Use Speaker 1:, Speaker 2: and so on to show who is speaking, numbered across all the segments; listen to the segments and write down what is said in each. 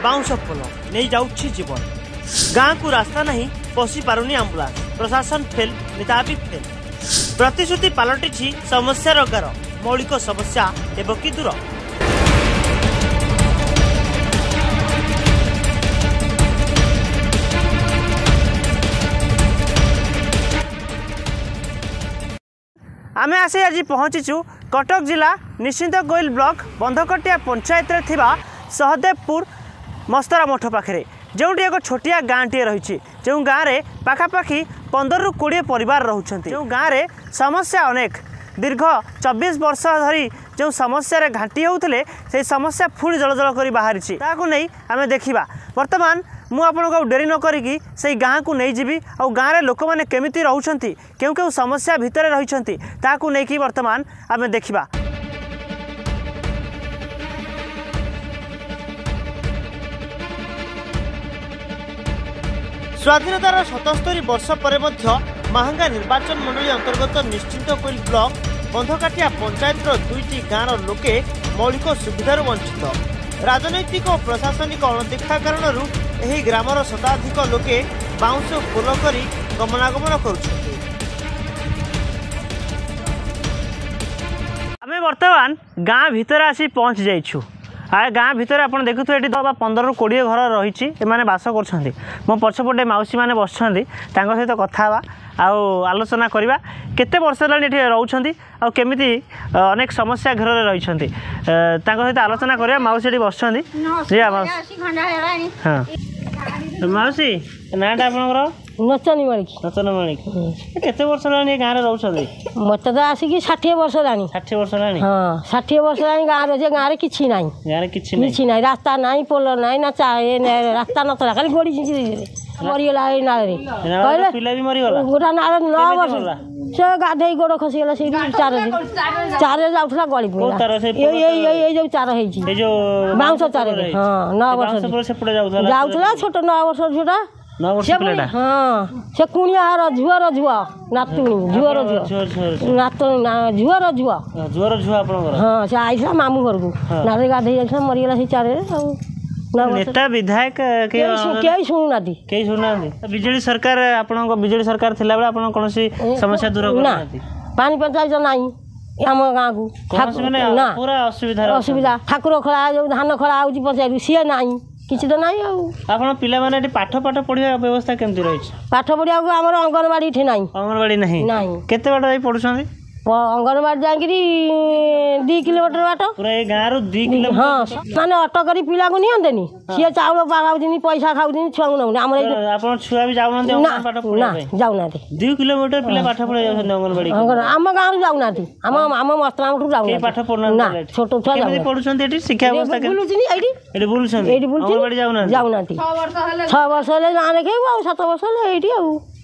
Speaker 1: बाउंश पोल नहीं जाउछि जीवन गाँ को रास्ता नहीं पशि पारुनी आंबुलांस प्रशासन फेल नेता भी फेल प्रतिश्रुति पलटि समस्या गार मौलिक समस्या एवं कि दूर आमे आसे आज पहुंचीचु कटक जिला निश्चिंत गोइल ब्लॉक बंधकटिया पंचायत रे थिबा सहदेवपुर मस्तरा मठ पाखे जोटी एक छोटिया गाँटे रही जो गाँव में पाखापाखि 15 ରୁ 20 परिवार रोचंती जो गाँव में समस्या अनेक दीर्घ 24 वर्ष धरी जो समस्या घाटी होते से समस्या पुणी जल जल कर बाहरी नहीं आम देखा बर्तमान मुझे डेरी न करी से गाँ को नहीं जीवी और गाँव में लोक मैंने केमिति रोचंती क्यों क्यों समस्या भितर रही नहीं बर्तमान आम देखा स्वाधीनतार 77 वर्ष पर महांगा निर्वाचन मंडली अंतर्गत निश्चिंत कोइल ब्लॉक बंधकाटिया पंचायत दुईटी गाँव लोके मौलिक सुविधार वंचित राजनैतिक और प्रशासनिक अणदेखा कारण यही ग्रामर शताधिक लोके बाउंश पोल कर गमनागमन करुछन्ति। आमे वर्तमान गाँ भितर आसी पहुँच जाइछु आ गाँ भितर आप देखुए ये 15 ରୁ 20 घर रही बास कर मो पछपटे मौसी मैंने बस सहित कथा आलोचना करवा केते वर्ष ये रोचंती आ केमिति अनेक समस्या घर रही सहित आलोचना करवा मौसी बस हाँ मौसी नाटा आप
Speaker 2: नचनी मालिक
Speaker 1: नचन मालिक केते वर्ष लानी गाँव रोचंती
Speaker 2: मत तो आसिक 60 वर्ष लानी
Speaker 1: 60 वर्ष लानी
Speaker 2: हाँ 60 वर्ष लानी गाँव जे गाँव किछि नाही
Speaker 1: गाँव किछि
Speaker 2: नाही रास्ता नाही पोल नाही ना रास्ता नतला खाली गोड़ी मरीगला नाले कहले
Speaker 1: पिला भी मरीगला
Speaker 2: गोटा नाले 9 वर्ष से गाधे गोड़ खसीगला से 4 दिन 4 जाउथला गली ये जो 4 हेछि ए जो बाउंस 4 हां 9 वर्ष
Speaker 1: सेपटे
Speaker 2: जाउथला छोट 9 वर्ष छोटा
Speaker 1: 9 वर्ष पिलाटा
Speaker 2: हाँ से कुणिया झुआर झुआ नातुणी झुआर झुआ नातुणी झुआर झुआ
Speaker 1: झुआर झुआ आपन
Speaker 2: हाँ से आइला मामू घर को नाले गाधे जाइला मरीगला से 4
Speaker 1: नेता विधायक
Speaker 2: कई शुणुना
Speaker 1: बिजेडी सरकार आपन बिजेडी सरकार थिला बेला आपन कोनसी समस्या दूर करना
Speaker 2: पानी पंचायत नाही आम गाँ को
Speaker 1: पूरा असुविधा
Speaker 2: ठाकुर खड़ा जो धान खड़ा आउची पंचायत सी नाही किसी तो नाही
Speaker 1: आपन पिला माने पाठ पाठ पढ़िया व्यवस्था केमति रही
Speaker 2: पाठ पढ़िया को हमर अंगनवाड़ी इठे नाही
Speaker 1: अंगनवाड़ी नाही केते बाट जाई पढुछन
Speaker 2: अंगनवाड़ी जाकरी 2 किलोमीटर बाट
Speaker 1: पूरा ए गाँ रो 2 किलोमीटर
Speaker 2: हाँ माने ऑटो करी पिला को नियंतेनी सी चाउल पागाउनी पैसा खाउनी छुआ नउनी हमर
Speaker 1: आपन छुआ भी जाउनते पाठ पढ़ा
Speaker 2: जाउनाते
Speaker 1: 2 किलोमीटर पिला पाठ पढ़ा जाउछन अंगनवाड़ी
Speaker 2: हम गाँ रो जाउनाते हम मस्तरामठू जाउ
Speaker 1: के पाठ पढ़ना
Speaker 2: ना छोटो छुआ
Speaker 1: केमति पढुछन एठी शिक्षा व्यवस्था के
Speaker 2: बुलुछनी एठी
Speaker 1: बुलुछन अंगनवाड़ी जाउनाते
Speaker 2: 6 वर्ष ले जाने के 7 वर्ष ले एठी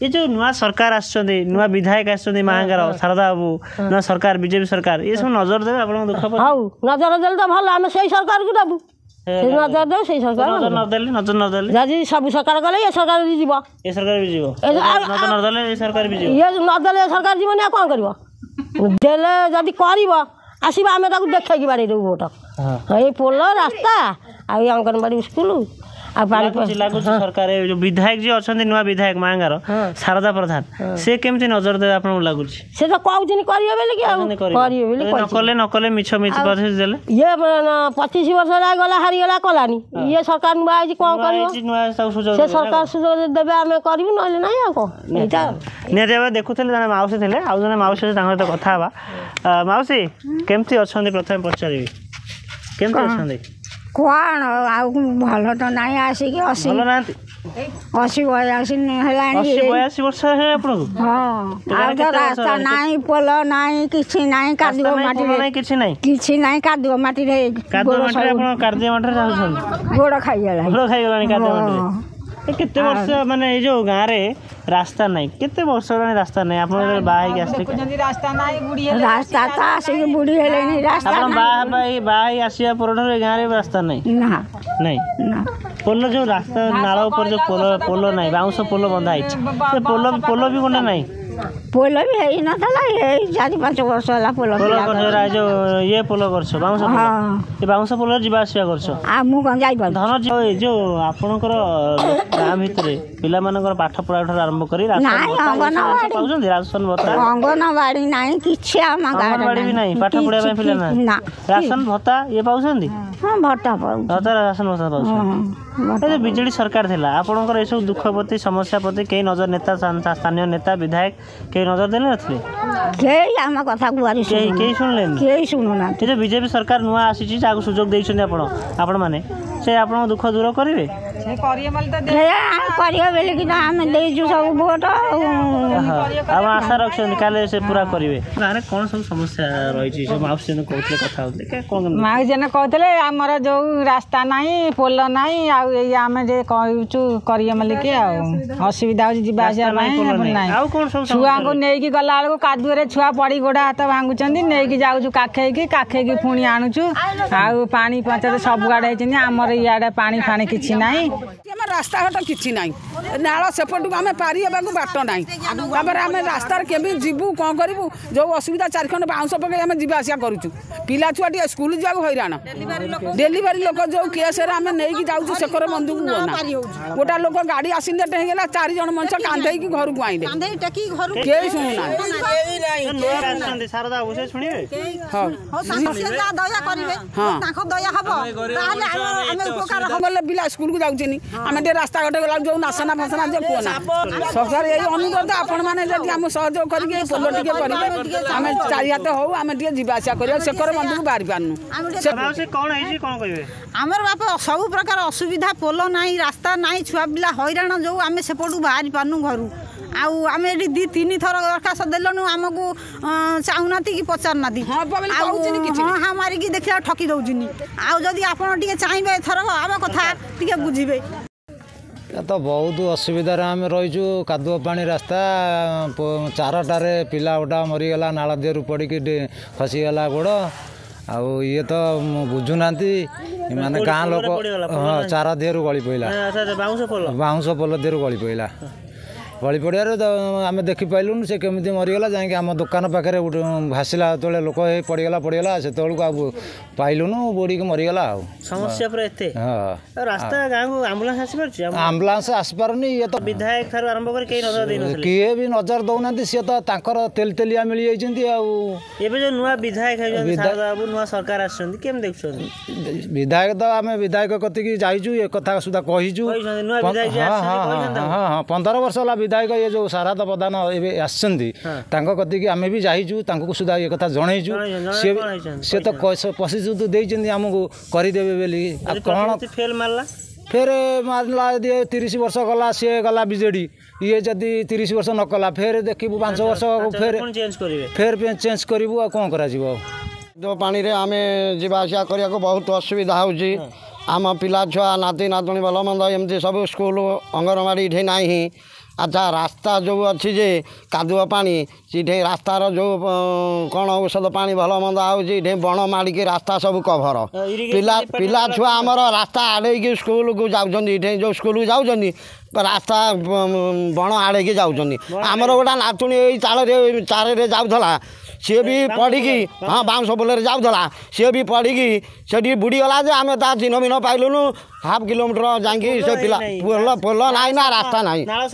Speaker 1: ये जो नुआ सरकार आछछन्ती नुआ विधायक आछछन्ती महांगार शारदा बाबू नुआ सरकार बीजेपी सरकार ये सब नजर देबे आपन दुख पर
Speaker 2: हाउ नजर देल तो भल हम सही सरकार को दबु नजर दे सही सरकार
Speaker 1: नजर न देले
Speaker 2: जदी सब सरकार गले ये सरकार भी जीवो
Speaker 1: ये सरकार भी जीवो नजर न देले ये सरकार भी जीवो
Speaker 2: ये न देले सरकार जीवो ने कोन करबो देले जदी करबो आसीबा हमें ताकू देखै कि बाड़ी देबो वोट हां ये पोल रास्ता आ ये अंगनवाड़ी स्कूल
Speaker 1: सरकार जो विधायक जी अच्छा नुआ विधायक महांगार शारदा प्रधान से केमती नजर दे आपन लागु
Speaker 2: से तो कहउछनी करियो बेले कि करियो बेले
Speaker 1: नकले मिछ मिछ बसे देले
Speaker 2: ये 25 वर्ष ला गला हारी गला कलानी ये सरकार नुआ आई कोन करियो से सरकार सुजोग देबे हमें करियो नले नै आ को एटा
Speaker 1: ने देबे देखुथले जने माउसी थिले आ जने माउसी से तांगर तो कथा बा माउसी केमती अछंदी प्रथम पचारिबी केमती अछंदी
Speaker 3: कौन भल तो नहीं आसिक 80
Speaker 1: 82 वर्ष है
Speaker 3: हाँ रास्ता नहीं पोल नहीं किसी नहीं कादुआ माटी
Speaker 1: नहीं किसी नहीं
Speaker 3: कादुआ माटी रे
Speaker 1: कादुआ माटी
Speaker 3: गोड़ खाई गला
Speaker 1: कादुआ माटी केते वर्ष माने ए जो गाँ रे रास्ता नहीं केते वर्ष रास्ता नहीं आपन बाई के आसे
Speaker 3: रास्ता नहीं बुढ़ी रास्ता ता आसे बुढ़ी हेले नहीं रास्ता
Speaker 1: आपन बाई आसिया परठर गाँ रे रास्ता नहीं
Speaker 3: ना
Speaker 1: नहीं ना पोल जो रास्ता नाला ऊपर जो पोल नहीं बाउंस पोल बंधा है पोल भी कोने नहीं
Speaker 3: पोल भी है ना था ये 4-5 वर्ष होला पोल
Speaker 1: जो ये पोल करछ बाउंस ये बाउंस पोल जीवा आसिया करछ
Speaker 3: आ मु कौन जाई पार
Speaker 1: धन जो आपनकर गाँ भितरे पिला मानकर पाठ पढ़ा ठार आरंभ करी राशन भत्ता
Speaker 3: अंगनवाड़ी नहीं किछि हम
Speaker 1: अंगनवाड़ी भी नहीं पाठ पढ़ा में पिला ना राशन भत्ता ये पाउछंदी
Speaker 3: हां भत्ता पाउ
Speaker 1: भत्ता राशन भत्ता पाउछ बिजेडी सरकार थिला आपनकर ए सब दुख प्रति समस्या प्रति कई नजर नेता स्थानीय नेता विधायक कई नजर देले नथले
Speaker 3: के हम कथा गुआरी
Speaker 1: कई सुनलेन
Speaker 3: के सुनुना
Speaker 1: ए जो बीजेपी सरकार नुआ आसी जाको सुजोग दैछन आपण माने से आपण दुख दूर करिवे से करिए मल त दे
Speaker 3: करियो बेले कि हम देजु सब वोट
Speaker 1: अब आशा रखछन काले से पूरा करिवे गाने कोन सब समस्या रही छी सब माउस जन कहथले कथा होतले के कोन
Speaker 4: माउस जन कहथले हमर जो रास्ता नाही पोल नाही आ ए आमे जे कहउचु करिए मल के आ असुविधा हो जिबा आसा नाही
Speaker 1: आ कोन सब
Speaker 4: छुआ को नेई की गला को कादुए रे छुआ पड़ी गोडा हाथ भांगुचंदी नेई की जाउचु काखे की पुणी आणुचु आ पानी पंचायत सब गाडे छिनी हमर इयाडे पानी फानी किछि नाही
Speaker 5: हम रास्ता घाट किछि नाही नाला सेपटू आम पारि हेबाकू बाट नाही तापर आम रास्तार केमी जीवू कौन करूँ जो असुविधा 4 खंड बाउंस पकड़ आम जीवा आसिया करूँ पिला छुआ टी स्कूल जाऊ हैरान डेलीवरी लोक जो केस आम नहीं जाऊँ सेकर बंधु को गोटा लोक गाड़ी आसीने टेगला 4 जन मनुष्य कांधे घर को आईले के शुणुना पिला स्कूल को जाऊँ आम रास्ता घाट गला जो नासना फासना जो कहना सरकार यही अनुरोध आपण मैंने आम सहयोग करके पोल टे करेंगे आम 4 हाथ हो आम जीवा आसा कर सेकर बंधु को बाहरी पार्नु
Speaker 6: आमर बाप सब प्रकार असुविधा पोल नहीं रास्ता नहीं छुआ पिला हैरान जो आम सेपटू बाहरी पार्नु घर आम ये 2-3 थर दरखास्त देलु आमको चाहूना कि पचारना हाँ मारिकी देखा ठकी दौन आदि आप चाहिए एथर आम कथा टे बुझे
Speaker 7: तो बहुत असुविधार आम रहीचु कादुआ पानी रास्ता 4टारे पिला गोटा मरीगला नाल देहरु पड़ी खसीगला गोड़ आउ ये तो बुझुना माने गाँ लोक हाँ 4 देहरु गली पड़ा बाउंस पोल देहरु गली पड़ा गली पड़ियार तो आम देखिपारूँ से केमी मरीगला जाकि आम दुकान पाखे भाषिला जो लोक पड़गला से पाइलुन बुड़ी मरीगला
Speaker 1: समस्या हाँ रास्ता गाँव को आम्बुलांस आसी
Speaker 7: आम्बुलांस आसपारनी ये तो
Speaker 1: विधायक ठार आरंभ कर
Speaker 7: किए भी नजर दौना सी तो तांकर तेल तेलिया मिल जाइए
Speaker 1: जो नुआ विधायक नुआ सरकार
Speaker 7: विधायक तो आम विधायक कति जाइचु ए कथा सुधा कहीचु हाँ 15 वर्ष है विधायक ये जो शारदा प्रधान कति आम भी जाइचु सुधा ये कथा जनईचु सी तो प्रतिश्रुति देइछन्ती आमको करदेवे बोली कौन
Speaker 1: फेल मारला
Speaker 7: फेर मारला 30 वर्ष गला सी गला बीजेडी ये जदि 30 वर्ष न कला फेर देखू 5 वर्ष फेर चेंज करूँ कौन कर
Speaker 8: जो पानी रे आमे जीवा आसिया करिया को बहुत असुविधा होची आम पिला छुआ नाती नातुणी भल मंद एमती सब स्कूल अंगनवाड़ी इठे ना अच्छा रास्ता जो अच्छी जे कादुआ पानी इठे रास्तार जो कौन औषध पानी भल मंद आठे बण माड़िकी रास्ता सब कभर पिला छुआ आमर रास्ता आड़े स्कूल को जाऊँ जो स्कूल को जाऊँ रास्ता बण आड़े जाऊँ आमर गोटा नातुणी यही चारे जाऊला सी भी पढ़ी हाँ बाउंस पोल जाऊला सी भी पढ़ी से बुड़ीगला जे आम ता चिन्ह मिन्ह पाइलुनु हाफ किलोमीटर जाकि से पिला पोल नाई ना रास्ता नाई नाल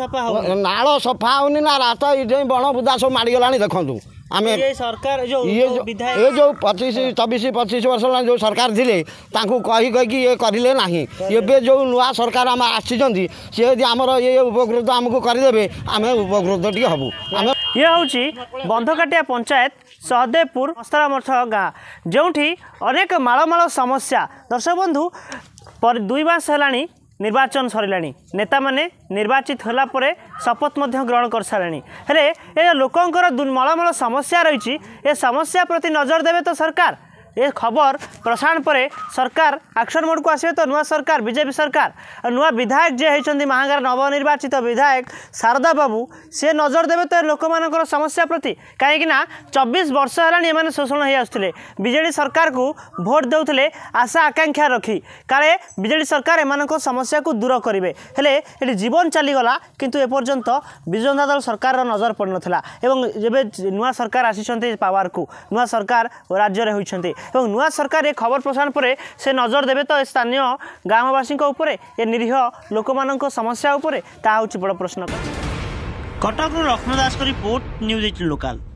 Speaker 8: सफा होनी ना रास्ता ये बण बुदा सब माड़गला देखु आम
Speaker 1: सरकार
Speaker 8: ये जो 25-25 वर्ष जो सरकार थे कही ये करें ना ये जो नुआ सरकार आम आसी सी आमर ये उपकृत आमको करदे आम उपकृत टी हबू
Speaker 1: ये हूँ बंधकाटिया पंचायत सहदेवपुर मस्तरामठ गाँ जो अनेक मालमाल समस्या दर्शक बंधु पर 2 मास है निर्वाचन सरला नेता माने निर्वाचित होला परे शपथ ग्रहण कर सारे हेले ये लोकंकर मालमाल समस्या रही ए समस्या प्रति नजर देवे तो सरकार ये खबर प्रसारण पर सरकार एक्शन मोड को आसे तो नुआ सरकार बीजेपी सरकार और नुआ विधायक जे होती महागार नवनिर्वाचित विधायक शारदा बाबू से नजर देवे तो लोक मान समस्या प्रति कहीं 24 वर्ष है शोषण हो आसुले बीजेडी सरकार को भोट देउथले आशा आकांक्षा रखी काले बीजेडी सरकार एम समस्या को दूर करेंगे हेले ये जीवन चलीगला किंतु एपर्यंत विजु जनता दल सरकार नजर पड़ नाला जब नुआ सरकार आसी पावर को नुआ सरकार राज्य में होती नुआ सरकार ये खबर प्रसारण पर से नजर देवे तो स्थानीय ग्रामवासी ये निरीह लोक मान समस्या ता हूँ बड़ प्रश्न Cuttack Laxman Das report news 18 local.